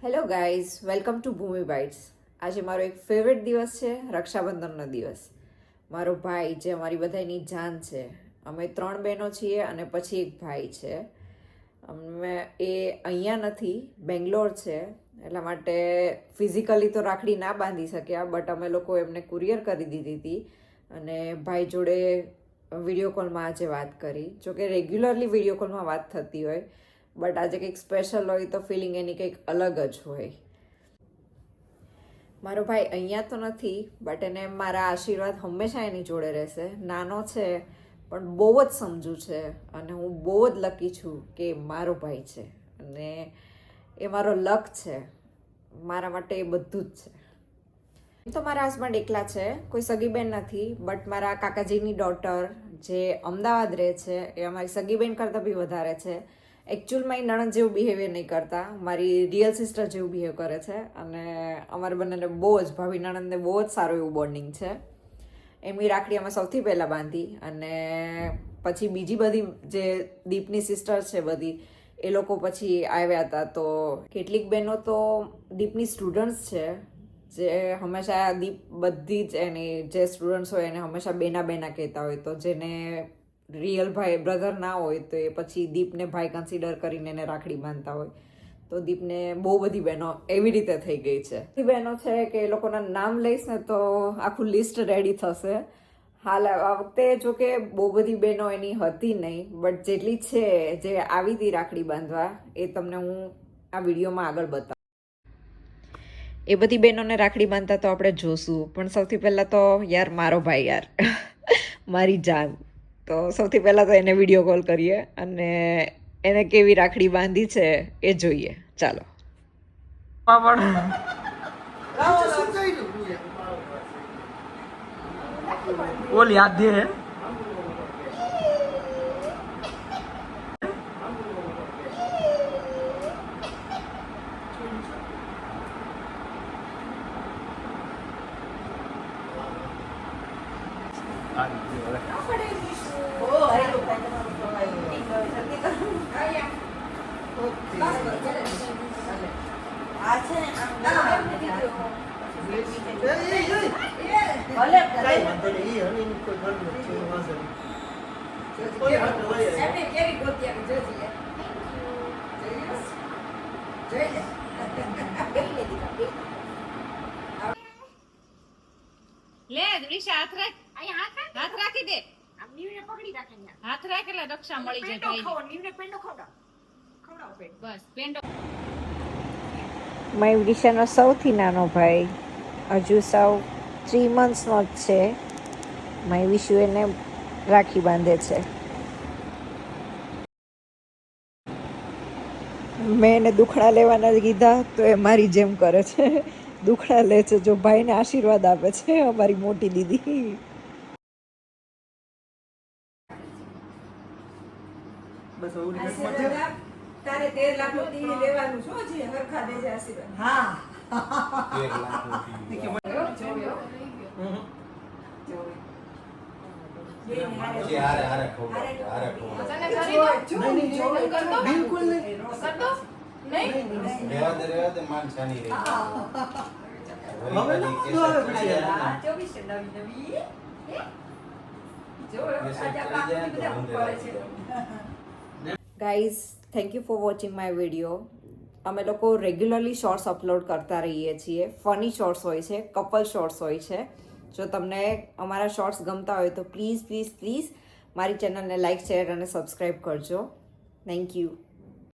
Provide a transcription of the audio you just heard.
Hello guys, welcome to Bhumi bites. આજે મારો એક ફેવરેટ દિવસ છે, રક્ષાબંધનનો દિવસ. મારો ભાઈ જે અમારી બધાની જાન છે. અમે 3 બહેનો છીએ અને પછી એક ભાઈ છે. અમે એ અહીંયા નથી, બેંગ્લોર છે. એટલા માટે ફિઝિકલી તો રાખડી ના બાંધી શક્યા, બટ અમે લોકો એમને કુરિયર કરી દીધી હતી અને ભાઈ જોડે વિડીયો કોલમાં આજે વાત કરી. જોકે રેગ્યુલરલી વિડીયો કોલમાં વાત થતી હોય, બટ આજે કંઈક સ્પેશિયલ હોય તો ફિલિંગ એની કંઈક અલગ જ હોય. મારો ભાઈ અહીંયા તો નથી, બટ એને મારા આશીર્વાદ હંમેશા એની જોડે રહેશે. નાનો છે પણ બહુ જ સમજુ છે અને હું બહુ જ લકી છું કે મારો ભાઈ છે અને એ મારો લક છે. મારા માટે એ બધું જ છે. તો મારા હસબન્ડ એકલા છે, કોઈ સગી બેન નથી, બટ મારા કાકાજીની ડોટર જે અમદાવાદ રહે છે એ અમારી સગી બેન કરતાં બી વધારે છે. એકચ્યુઅલમાં એ નણંદ જેવું બિહેવિયર નહીં કરતા, મારી રિયલ સિસ્ટર જેવું બિહેવ કરે છે અને અમારે બંનેને બહુ જ ભાભી નણંદને બહુ જ સારું એવું બોન્ડિંગ છે. એમની રાખડી અમે સૌથી પહેલાં બાંધી અને પછી બીજી બધી જે દીપની સિસ્ટર છે બધી એ લોકો પછી આવ્યા હતા. તો કેટલીક બહેનો તો દીપની સ્ટુડન્ટ્સ છે જે હંમેશા દીપ બધી જ એની જે સ્ટુડન્ટ્સ હોય એને હંમેશા બેના બેના કહેતા હોય. તો જેને રિયલ ભાઈ બ્રધર ના હોય તો એ પછી દીપને ભાઈ કન્સિડર કરીને એને રાખડી બાંધતા હોય. તો દીપને બહુ બધી બહેનો એવી રીતે થઈ ગઈ છે. એ બહેનો છે કે એ લોકોના નામ લઈશ ને તો આખું લિસ્ટ રેડી થશે. હાલ આ વખતે જોકે બહુ બધી બહેનો એની હતી નહીં, બટ જેટલી છે જે આવી હતી રાખડી બાંધવા એ તમને હું આ વિડીયોમાં આગળ બતાવું. એ બધી બહેનોને રાખડી બાંધતા તો આપણે જોશું, પણ સૌથી પહેલાં તો યાર મારો ભાઈ યાર મારી જાન. તો સૌથી પહેલાં તો એને વિડીયો કોલ કરીએ અને એને કેવી રાખડી બાંધી છે એ જોઈએ. ચાલો. बोल याद दे है લે દ્રિશા હાથ રાખ, અહીંયા હાથ રાખી દે. આમ નીવને પકડી રાખ, અહીંયા હાથ રાખ એટલે રક્ષા મળી જાય ભાઈ. નીવને પેંડો ખવડાવ બસ પેંડો. મારી વિશાનો સૌથી નાનો ભાઈ હજુ સાવ 3 મંથ્સનો જ છે. મારી વિશુ એને રાખી બાંધે છે. મેં એને દુખડા લેવાના કીધા તો એ મારી જેમ કરે છે, દુખડા લે છે. જો ભાઈને આશીર્વાદ આપે છે અમારી મોટી દીદી. बस और તારે 13 લાખ રૂપિયા લેવાનું છો જે હરખા દેજે આશીર્વાદ. હા 13 લાખ જે હારે હારે बिल्कुल नहीं રેવા દે માન છાની રે હવે ના શું આવે પછી guys, thank you for watching my video. અમે લોકો રેગ્યુલરલી શોર્ટ્સ અપલોડ કરતા રહીએ છીએ. ફની શોર્ટ્સ હોય છે, કપલ શોર્ટ્સ હોય છે. જો તમને અમારા શોર્ટ્સ ગમતા હોય તો પ્લીઝ પ્લીઝ પ્લીઝ મારી ચેનલને લાઇક, શેર અને સબસ્ક્રાઈબ કરજો. Thank you.